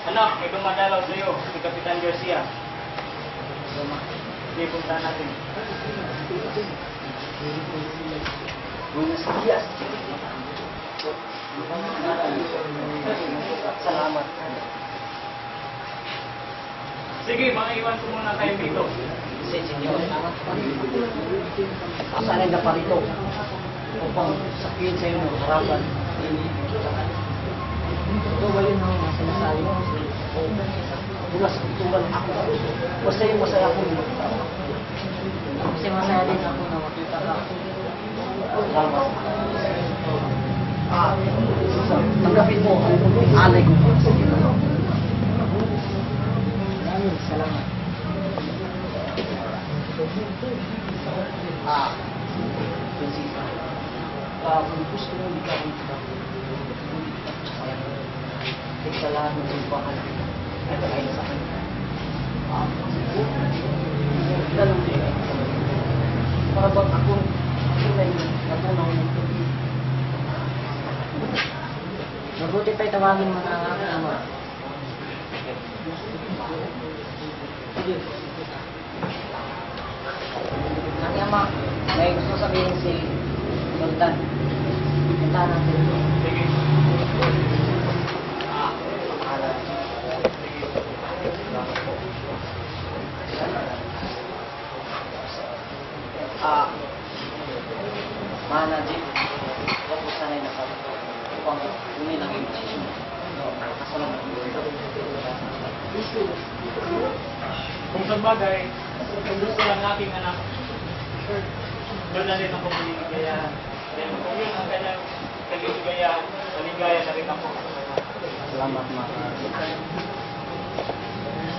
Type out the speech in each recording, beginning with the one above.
Anak, may dumadalaw sa'yo, si Kapitan Garcia. Sige, punta natin. Buenos dias. Salamat. Sige, maiwan ko muna kayo dito. Senyor. Asanay na pa rito upang sabihin sa iyo ng harapan. Ito ba yun ang sinasabi mo? Mula sa kutuban ako. Masaya ako nito. Kasi masaya din ako na makita ka. Salamat. Tanggapin mo ang alay ko. Salamat. Prinsesa. Kung gusto mo ikaw sa lahat ng simbahan ay pagkain sa akin. Ganun din. Para bang ako na natunaw ng tubig. Mabuti pa'y tawagin mo na ang aking ama. Aking ama, may gusto sabihin si Sultan. Punta natin. Sige. Manajit, ako po sana'y nakalito upang kunin ang iyong desisyon. Kasalamat mo ito. Kung sa bagay, kung gusto lang aking anak, doon na rin ako maligaya. Kung yun ang kanyang kaligaya, maligaya na rin ako. Salamat Manajit.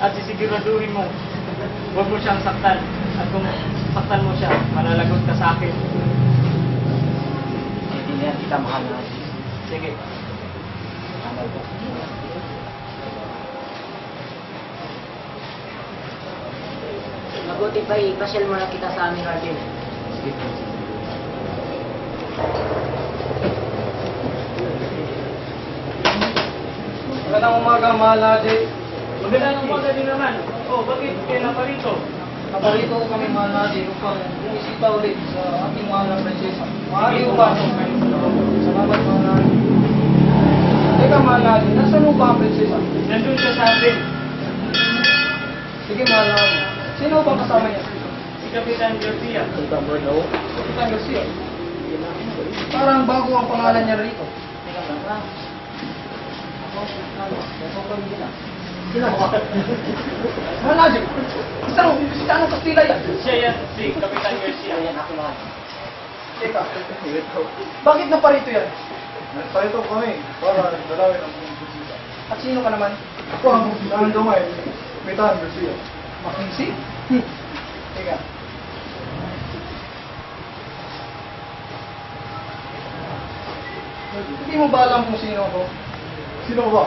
At sisiguraduhin mo, huwag mo siyang saktan. At kung saktan mo siya, malalagot ka sa akin. Naiintindihan kita, mahal na Najit. Sige. Mahal ko. Mabuti pa ipasyal mo na kita sa aming hardin. Sige po. Magandang umaga, mahal na Najit. Magandang umaga din naman. Oh, bakit kailan pa rito? Naparito ko kami, mahal na Najit, upang bumisita ulit sa ating mahal na prinsesa. Maaari ko ba? Salamat, mahal na Najit. Teka, mahal na Najit, nasaan mo ba ang prinsesa? Nandun siya sa atin. Sige, mahal na Najit. Sino bang kasama niya? Si Kapitan Garcia. Kapitan Garcia. Parang bago ang pangalan niya rito. Sino ba? Mahal na Najit, isang Kastila yan. Siya yan, si Kapitan Garcia. Ayan ako mahal. Teka, bakit naparito yan? Nagsalito kami para dalawin ang bisita. At sino ka naman? Ako ang bisitahan gamay, Kapitan Garcia. Makinsi? Teka. Hindi mo ba alam kung sino ako? Sino ka ba?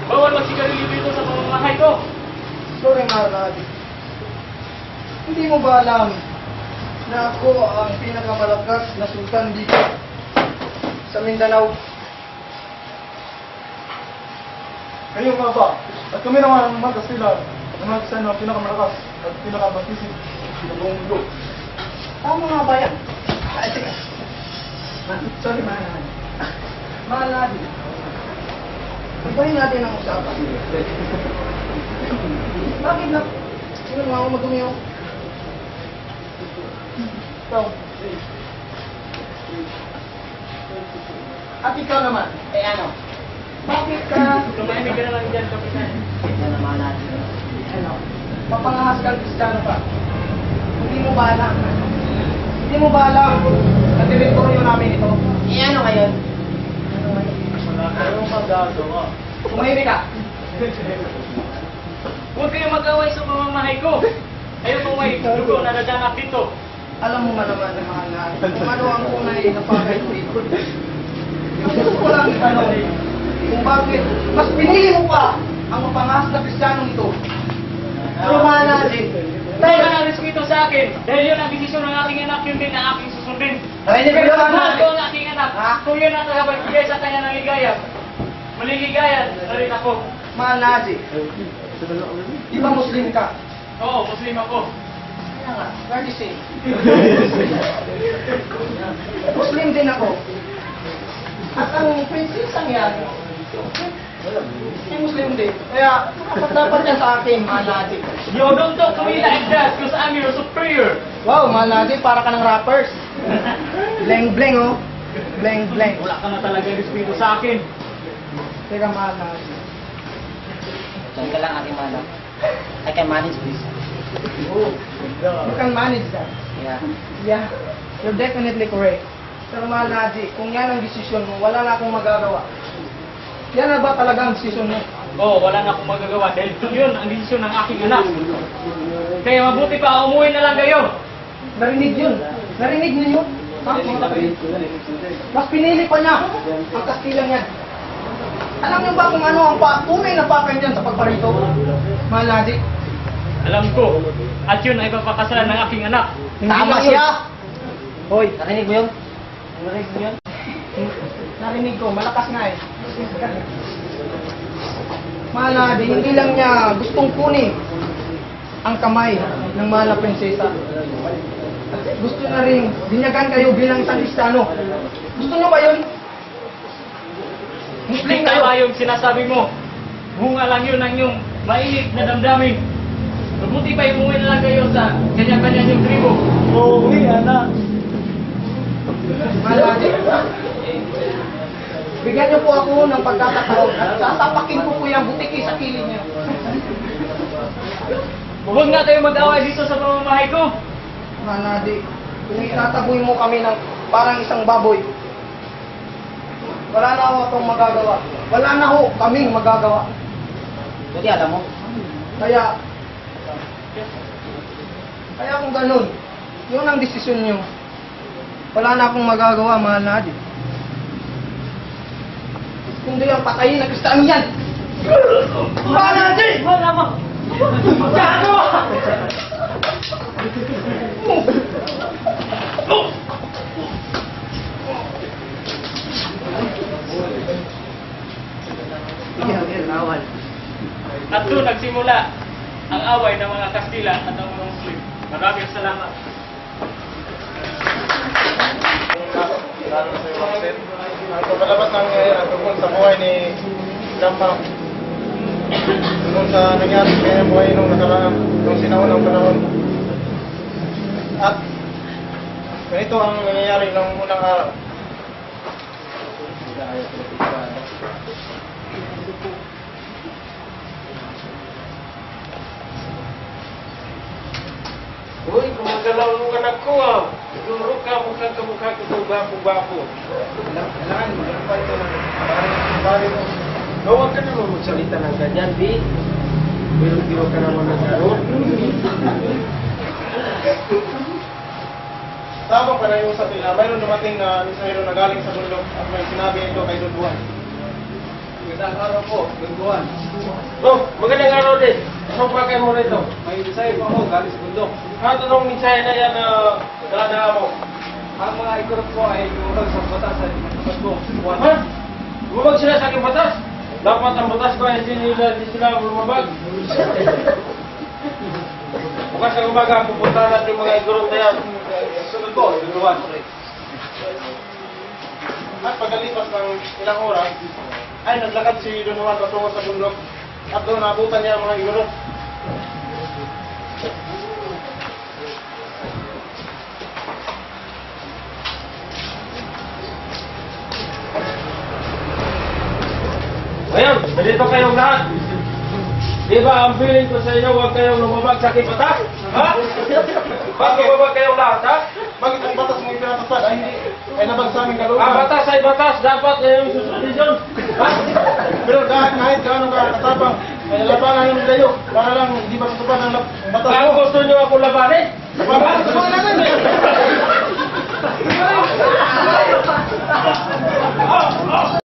Bawal magsigarilyo dito sa pamamahay ko. Sorry, mahal na Najit. Hindi mo ba alam na ako ang pinakamalakas na sultan dito sa Mindanao? Kayo nga ba? At kami naman ang mga Kastila na mga Kastila na pinakamalakas at pinakamasisip sa buong mundo. Tama nga ba yan? Ay, teka. Sorry, mahal na Najit. Mahal na Najit. Ibahin natin ang usapan. Bakit na? Sino nga ako madumi ako? Ikaw. At ikaw naman, ano? Bakit ka? Tumahimik ka na lang dyan, Kapitan. Yan naman natin. Ano? Papangahas kang Kristiyano ka? Hindi mo ba alam? Hindi mo ba alam na teritoryo namin ito? Ano ngayon? Ano ngayon? Wala kayong magagawa. Tumahimik ka! Huwag kayong mag-away sa pamamahay ko. Ayaw kung may dugo na nadanak dito. Alam mo man naman na mahal na kung ano ang unay na bagay ko dito. Yung gusto ko lang itanong kung bakit mas pinili mo pa ang mapangahas na Kristiyanong ito. Pero mahal natin, Dahil ka ng respeto sa akin. Dahil yun ang desisyon ng aking anak, yun din ang aking susundin. Narinig mo Kaya yun, mahal Manadi? ko ang aking anak. Kung yun ang nakapagpigay sa kanya ng ligaya, maliligaya na rin ako. Manadi, di ba Muslim ka? Oo, Muslim ako. Kaya nga, we're the same. Muslim din ako. At ang prinsesang yan, ay Muslim din. Kaya, dapat yan sa akin, Manadi. You don't talk to me like that because I'm your superior. Wow, Manadi, para ka ng rappers. Bleng-bleng, oh. Bleng-bleng. Wala ka na talaga respeto sa akin. Teka, Manadi. Diyan ka lang aking manap. I can manage this. You can manage that. Yeah. Yeah, you're definitely correct. Pero Manadi, kung yan ang desisyon mo, wala na akong magagawa. Yan na ba talaga ang desisyon mo? Oo, wala na akong magagawa dahil yun ang desisyon ng aking anak. Kaya mabuti pa, umuwi na lang kayo. Narinig yun. Narinig ninyo? Ha? Mas pinili pa niya ang Kastilang yan. Alam niyo ba kung ano ang tunay na pakay dyan sa pagparito? Manadi. Alam ko, at yun ay papakasalan ng aking anak. Tama siya! Hoy, Narinig mo yun? Narinig mo yun? narinig ko, malakas nga eh. Manadi, hindi lang niya gustong kunin ang kamay ng mahal na prinsesa. At gusto na rin binyagan kayo bilang isang Kristiyano. Gusto niyo ba yun? Muslim Hindi kayo. tama yung sinasabi mo. Bunga lang yun ang iyong mainit na damdamin. Mabuti pa umuwi na lang kayo sa kanya-kanya yung tribo. Uwi, anak. Manadi, bigyan niyo po ako ng pagkakataon at sasapakin ko po yung butiki sa kilid niyo. Huwag nga tayo mag-away dito sa pamamahay ko. Manadi, kung itataboy mo kami ng parang isang baboy, wala na ako itong magagawa. Wala na ho kaming magagawa. Buti alam mo. Kaya kung ganun, yun ang desisyon niyo. Wala na akong magagawa, mahal na Adi. Kundi ang patayin na Kristiyano yan. Mahal na Adi! Wala mo. Gago! At doon nagsimula ang away ng mga Kastila at ng mga Muslim. Maraming salamat. Lalo sa iyo, Marcel. Ang pagkalabas ng tungkol sa buhay ni Dampa. Tungkol sa nangyari sa kanyang buhay nung nakaraan, nung sinaunang panahon. At ganito ang nangyayari ng unang araw. Uy, gumagalaw ang anak ko ah. Siguro ka, mukha ko bapo-bapo. Kailangan, meron pa ito ng parang mo. Huwag ka naman magsalita ng ganyan, di. Pero di huwag ka naman ng gano'n. Sabang pa na yung sa pila, mayroon dumating na misahero na galing sa bundok at may sinabi ito kay Dunduan. Magandang araw po, Dunduan. Oh, magandang araw din. Anong pakay mo rito? May design po ako galing sa bundok. Ano nung minsaya na yan na dada mo? Ang mga ikurot po ay lumabag sa batas at lumabag po. Ha? Lumabag sila sa aking batas? Dapat ang batas ko ay hindi sila lumabag. Bukas sa umaga, pupunta natin yung mga igurot na yan. Sunod po, Dunduan. At pagkalipas ng ilang oras, ay naglakad si Dunduan patungo sa bundok at doon nabutan niya ang mga igurot. Ngayon, nandito kayong lahat. Di ba ang feeling ko sa inyo, huwag kayong lumabag sa aking batas? Ha? Bakit lumabag kayong lahat, ha? Bakit ang batas mo ipinatasad ay hindi ay labag sa aming kalooban? Ang batas ay batas, dapat yung susundin. Ha? Pero kahit gaano ka katapang, ay labanan yung dayo para lang hindi matutupad ang batas Kung mo. gusto nyo ako labanin? Labanan!